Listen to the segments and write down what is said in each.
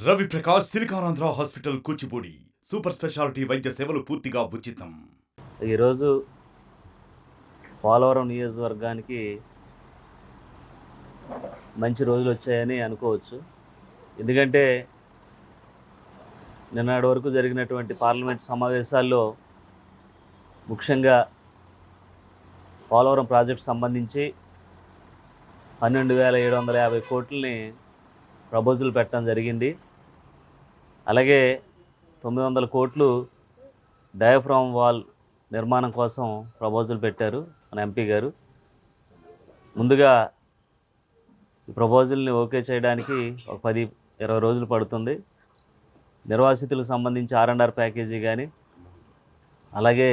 Ravi Prakash Siliconandhra hospital Kuchipudi super speciality వైద్య సేవలు పూర్తిగా ఉచితం. ఈరోజు పోలవరం నియోజకవర్గానికి మంచి రోజులు వచ్చాయని అనుకోవచ్చు. ఎందుకంటే నిన్నటి వరకు జరిగినటువంటి పార్లమెంట్ సమావేశాల్లో ముఖ్యంగా పోలవరం ప్రాజెక్టు సంబంధించి 12,750 కోట్లని ప్రపోజల్ పెట్టడం జరిగింది. అలాగే 900 కోట్లు డయాఫ్రామ్ వాల్ నిర్మాణం కోసం ప్రపోజల్ పెట్టారు మన ఎంపీ గారు. ముందుగా ఈ ప్రపోజల్ని ఓకే చేయడానికి ఒక 10-20 రోజులు పడుతుంది. నిర్వాసితులకు సంబంధించి R&R ప్యాకేజీ కానీ, అలాగే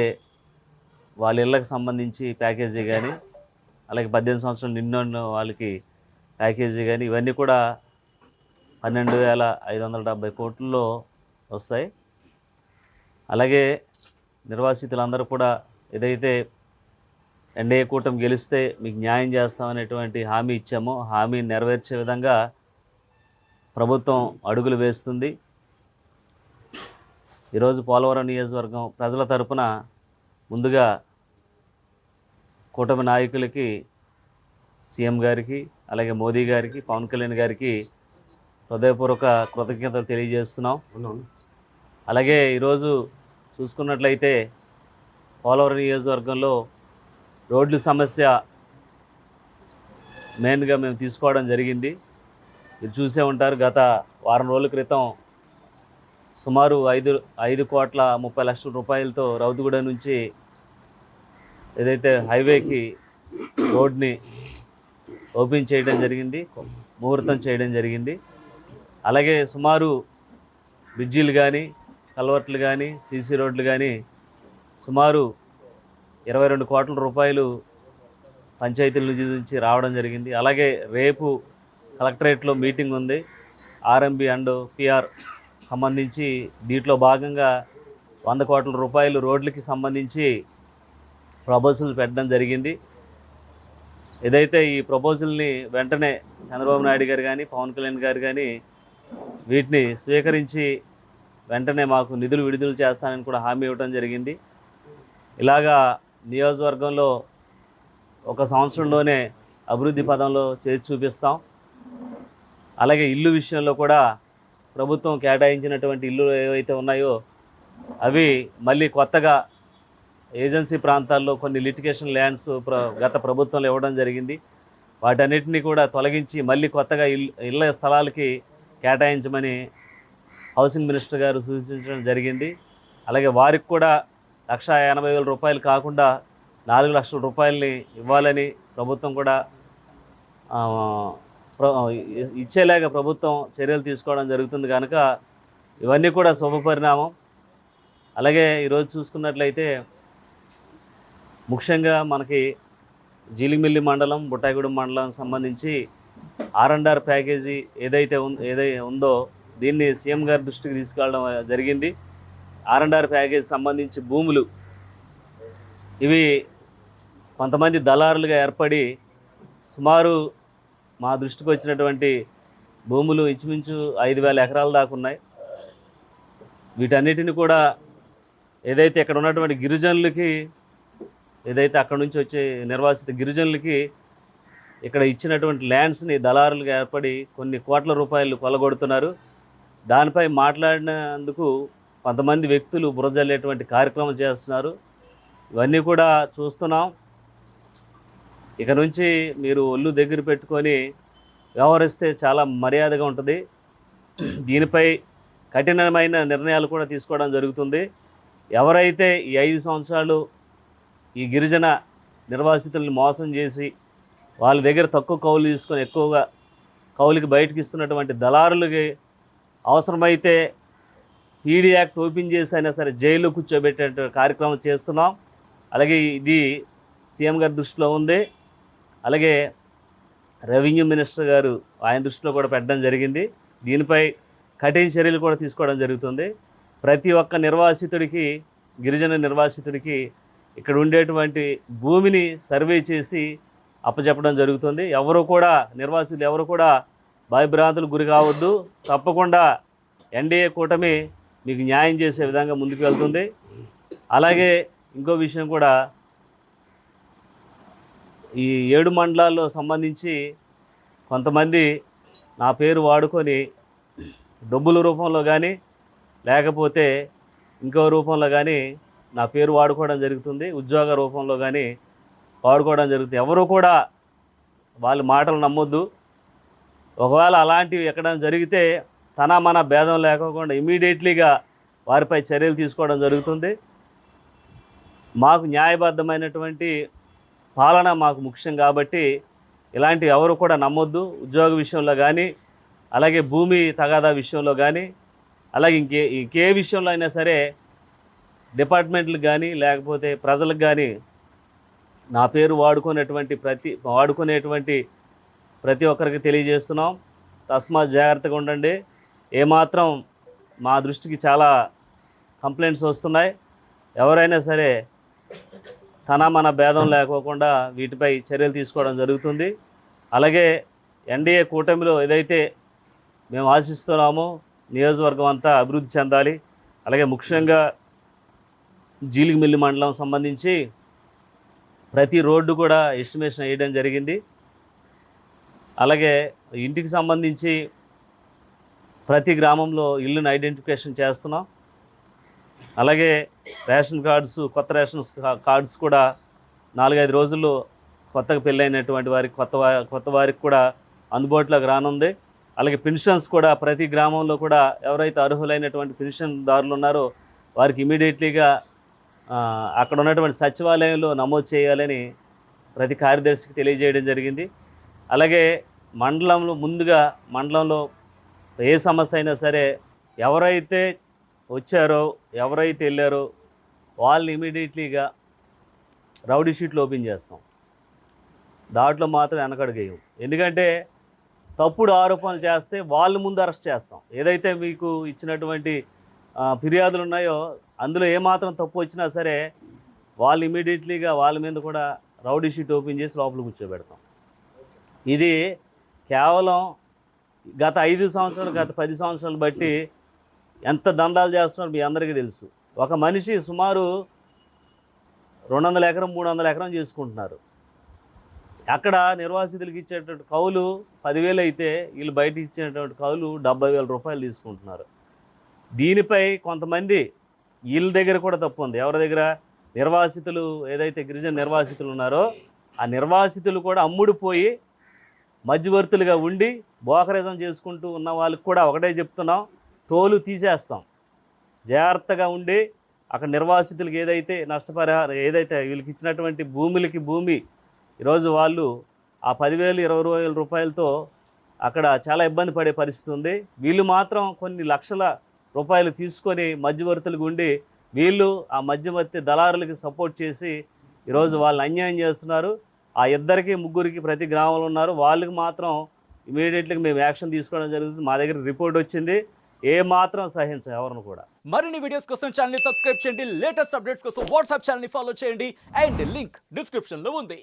వాళ్ళ ఇళ్ళకి సంబంధించి ప్యాకేజీ కానీ, అలాగే 18 సంవత్సరాలు నిన్న వాళ్ళకి ప్యాకేజీ కానీ, ఇవన్నీ కూడా 12,570 కోట్లలో వస్తాయి. అలాగే నిర్వాసితులందరూ కూడా ఏదైతే ఎన్డీఏ కూటమి గెలిస్తే మీకు న్యాయం చేస్తామనేటువంటి హామీ ఇచ్చామో హామీని నెరవేర్చే విధంగా ప్రభుత్వం అడుగులు వేస్తుంది. ఈరోజు పోలవరం నియోజకవర్గం ప్రజల తరపున ముందుగా కూటమి నాయకులకి, సీఎం గారికి, అలాగే మోదీ గారికి, పవన్ కళ్యాణ్ గారికి హృదయపూర్వక కృతజ్ఞతలు తెలియజేస్తున్నాం. అలాగే ఈరోజు చూసుకున్నట్లయితే పోలవరం నియోజకవర్గంలో రోడ్ల సమస్య మెయిన్గా మేము తీసుకోవడం జరిగింది. మీరు చూసే ఉంటారు, గత వారం రోజుల క్రితం సుమారు 5,30,00,000 రూపాయలతో రౌతుగూడ నుంచి ఏదైతే హైవేకి రోడ్ని ఓపెన్ చేయడం జరిగింది, ముహూర్తం చేయడం జరిగింది. అలాగే సుమారు బ్రిడ్జీలు కానీ, కల్వర్ట్లు కానీ, సీసీ రోడ్లు కానీ సుమారు 22 కోట్ల రూపాయలు పంచాయతీల నుంచి రావడం జరిగింది. అలాగే రేపు కలెక్టరేట్లో మీటింగ్ ఉంది, RMB అండ్ PR సంబంధించి. దీంట్లో భాగంగా 100 కోట్ల రూపాయలు రోడ్లకి సంబంధించి ప్రపోజల్ పెట్టడం జరిగింది. ఏదైతే ఈ ప్రపోజల్ని వెంటనే చంద్రబాబు నాయుడు గారు కానీ, పవన్ కళ్యాణ్ గారు కానీ వీటిని స్వీకరించి వెంటనే మాకు నిధులు విడుదల చేస్తానని కూడా హామీ ఇవ్వడం జరిగింది. ఇలాగా నియోజకవర్గంలో ఒక సంవత్సరంలోనే అభివృద్ధి పదంలో చేసి చూపిస్తాం. అలాగే ఇల్లు విషయంలో కూడా ప్రభుత్వం కేటాయించినటువంటి ఇల్లు ఏవైతే ఉన్నాయో అవి మళ్ళీ కొత్తగా ఏజెన్సీ ప్రాంతాల్లో కొన్ని లిటిగేషన్ ల్యాండ్స్ గత ప్రభుత్వంలో ఇవ్వడం జరిగింది. వాటన్నిటిని కూడా తొలగించి మళ్ళీ కొత్తగా ఇళ్ళ స్థలాలకి కేటాయించమని హౌసింగ్ మినిస్టర్ గారు సూచించడం జరిగింది. అలాగే వారికి కూడా 1,80,000 రూపాయలు కాకుండా 4 లక్షల రూపాయలని ఇవ్వాలని ప్రభుత్వం కూడా ఇచ్చేలాగా ప్రభుత్వం చర్యలు తీసుకోవడం జరుగుతుంది కనుక ఇవన్నీ కూడా శుభపరిణామం. అలాగే ఈరోజు చూసుకున్నట్లయితే ముఖ్యంగా మనకి జీలిమిల్లి మండలం, బుట్టాయిగూడెం మండలం సంబంధించి R&R ప్యాకేజీ ఏదైతే ఉందో దీన్ని సీఎం గారి దృష్టికి తీసుకెళ్ళడం జరిగింది. R&R ప్యాకేజీ సంబంధించి భూములు ఇవి కొంతమంది దళారులుగా ఏర్పడి సుమారు మా దృష్టికి వచ్చినటువంటి భూములు ఇంచుమించు 5,000 ఎకరాల దాకా ఉన్నాయి. వీటన్నిటిని కూడా ఏదైతే ఇక్కడ ఉన్నటువంటి గిరిజనులకి, ఏదైతే అక్కడ నుంచి వచ్చే నిర్వాసిత గిరిజనులకి ఇక్కడ ఇచ్చినటువంటి ల్యాండ్స్ని దళారులుగా ఏర్పడి కొన్ని కోట్ల రూపాయలు కొలగొడుతున్నారు. దానిపై మాట్లాడినందుకు కొంతమంది వ్యక్తులు బురజల్లేటువంటి కార్యక్రమం చేస్తున్నారు. ఇవన్నీ కూడా చూస్తున్నాం. ఇక నుంచి మీరు ఒళ్ళు దగ్గర పెట్టుకొని వ్యవహరిస్తే చాలా మర్యాదగా ఉంటుంది. దీనిపై కఠినమైన నిర్ణయాలు కూడా తీసుకోవడం జరుగుతుంది. ఎవరైతే ఈ 5 సంవత్సరాలు ఈ గిరిజన నిర్వాసితులను మోసం చేసి వాళ్ళ దగ్గర తక్కువ కౌలు తీసుకొని ఎక్కువగా కౌలుకి బయటకు ఇస్తున్నటువంటి దళారులకి అవసరమైతే PD యాక్ట్ ఓపెన్ చేసి అయినా సరే జైల్లో కూర్చోబెట్టే కార్యక్రమం చేస్తున్నాం. అలాగే ఇది సీఎం గారి దృష్టిలో ఉంది. అలాగే రెవెన్యూ మినిస్టర్ గారు ఆయన దృష్టిలో కూడా పెట్టడం జరిగింది. దీనిపై కఠిన చర్యలు కూడా తీసుకోవడం జరుగుతుంది. ప్రతి ఒక్క నిర్వాసితుడికి, గిరిజన నిర్వాసితుడికి ఇక్కడ ఉండేటువంటి భూమిని సర్వే చేసి అప్పచెప్పడం జరుగుతుంది. ఎవరు కూడా నిర్వాసితులు ఎవరు కూడా భయభ్రాంతులకు గురి కావద్దు. తప్పకుండా ఎన్డీఏ కూటమి మీకు న్యాయం చేసే విధంగా ముందుకు వెళ్తుంది. అలాగే ఇంకో విషయం కూడా, ఈ 7 మండలాల్లో సంబంధించి కొంతమంది నా పేరు వాడుకొని డబ్బుల రూపంలో కానీ లేకపోతే ఇంకో రూపంలో కానీ నా పేరు వాడుకోవడం జరుగుతుంది, ఉద్యోగ రూపంలో కానీ వాడుకోవడం జరుగుతుంది. ఎవరు కూడా వాళ్ళ మాటలు నమ్మొద్దు. ఒకవేళ అలాంటివి ఎక్కడైనా జరిగితే తన మన భేదం లేకోకుండా ఇమీడియట్లీగా వారిపై చర్యలు తీసుకోవడం జరుగుతుంది. మాకు న్యాయబద్ధమైనటువంటి పాలన మాకు ముఖ్యం కాబట్టి ఇలాంటి ఎవరు కూడా నమ్మొద్దు. ఉద్యోగ విషయంలో కానీ, అలాగే భూమి తగాదా విషయంలో కానీ, అలాగే ఇంకే విషయంలో అయినా సరే డిపార్ట్మెంట్లకు కానీ లేకపోతే ప్రజలకు కానీ నా పేరు వాడుకునేటువంటి ప్రతి ఒక్కరికి తెలియజేస్తున్నాం. తస్మాత్ జాగ్రత్తగా ఉండండి. ఏమాత్రం మా దృష్టికి చాలా కంప్లైంట్స్ వస్తున్నాయి. ఎవరైనా సరే తన మన భేదం లేకోకుండా వీటిపై చర్యలు తీసుకోవడం జరుగుతుంది. అలాగే ఎన్డీఏ కూటమిలో ఏదైతే మేము ఆశిస్తున్నామో నియోజకవర్గం అంతా అభివృద్ధి చెందాలి. అలాగే ముఖ్యంగా జీలిగిమిల్లి మండలం సంబంధించి ప్రతి రోడ్డు కూడా ఎస్టిమేషన్ వేయడం జరిగింది. అలాగే ఇంటికి సంబంధించి ప్రతి గ్రామంలో ఇల్లును ఐడెంటిఫికేషన్ చేస్తున్నాం. అలాగే రేషన్ కార్డ్స్, కొత్త రేషన్ కార్డ్స్ కూడా 4-5 రోజుల్లో కొత్తగా పెళ్ళైనటువంటి వారికి కొత్త వారికి కూడా అందుబాటులోకి రానుంది. అలాగే పెన్షన్స్ కూడా ప్రతి గ్రామంలో కూడా ఎవరైతే అర్హులైనటువంటి పెన్షన్దారులు ఉన్నారో వారికి ఇమీడియట్లీగా అక్కడ ఉన్నటువంటి సచివాలయంలో నమోదు చేయాలని ప్రతి కార్యదర్శికి తెలియజేయడం జరిగింది. అలాగే మండలంలో ఏ సమస్య అయినా సరే ఎవరైతే వచ్చారో ఎవరైతే వెళ్ళారో వాళ్ళని ఇమీడియట్లీగా రౌడీ షీట్లు ఓపెన్ చేస్తాం. దాంట్లో మాత్రం వెనకడుగేయం. ఎందుకంటే తప్పుడు ఆరోపణలు చేస్తే వాళ్ళు ముందు అరెస్ట్ చేస్తాం. ఏదైతే మీకు ఇచ్చినటువంటి ఫిర్యాదులు ఉన్నాయో అందులో ఏమాత్రం తప్పు వచ్చినా సరే వాళ్ళు ఇమీడియట్లీగా వాళ్ళ మీద కూడా రౌడీ షీట్ ఓపెన్ చేసి లోపల కూర్చోబెడతాం. ఇది కేవలం గత 5 సంవత్సరాలు, గత 10 సంవత్సరాలు బట్టి ఎంత దందాలు చేస్తున్నారో మీ అందరికీ తెలుసు. ఒక మనిషి సుమారు 200 ఎకరం 300 ఎకరం చేసుకుంటున్నారు. అక్కడ నిర్వాసితులకు ఇచ్చేటువంటి కౌలు 10,000 అయితే వీళ్ళు బయట ఇచ్చేటువంటి కౌలు 70,000 రూపాయలు తీసుకుంటున్నారు. దీనిపై కొంతమంది వీళ్ళ దగ్గర కూడా తప్పు ఉంది. ఎవరి దగ్గర? నిర్వాసితులు, ఏదైతే గిరిజన నిర్వాసితులు ఉన్నారో ఆ నిర్వాసితులు కూడా అమ్ముడుపోయి మధ్యవర్తులుగా ఉండి బోకరిజం చేసుకుంటూ ఉన్న వాళ్ళకి కూడా ఒకటే చెప్తున్నాం, తోలు తీసేస్తాం. జాగ్రత్తగా ఉండి అక్కడ నిర్వాసితులకి ఏదైతే నష్టపరిహారం, ఏదైతే వీళ్ళకి ఇచ్చినటువంటి భూమి ఈరోజు వాళ్ళు ఆ 10,000 20,000 రూపాయలతో అక్కడ చాలా ఇబ్బంది పడే పరిస్థితి ఉంది. వీళ్ళు మాత్రం కొన్ని లక్షల రూపాయలు తీసుకొని మధ్యవర్తులకు ఉండి వీళ్ళు ఆ మధ్యవర్తి దళారులకి సపోర్ట్ చేసి ఈరోజు వాళ్ళని అన్యాయం చేస్తున్నారు. ఆ 2-3 ప్రతి గ్రామంలో ఉన్నారు. వాళ్ళకి మాత్రం ఇమీడియట్గా మేము యాక్షన్ తీసుకోవడం జరుగుతుంది. మా దగ్గర రిపోర్ట్ వచ్చింది. ఏ మాత్రం సహించం ఎవరిని కూడా. మరిన్ని వీడియోస్ కోసం ఛానల్ ని సబ్స్క్రైబ్ చేయండి. లేటెస్ట్ అప్డేట్స్ కోసం వాట్సాప్ ఛానల్ ని ఫాలో చేయండి. అండ్ లింక్ డిస్క్రిప్షన్ లో ఉంది.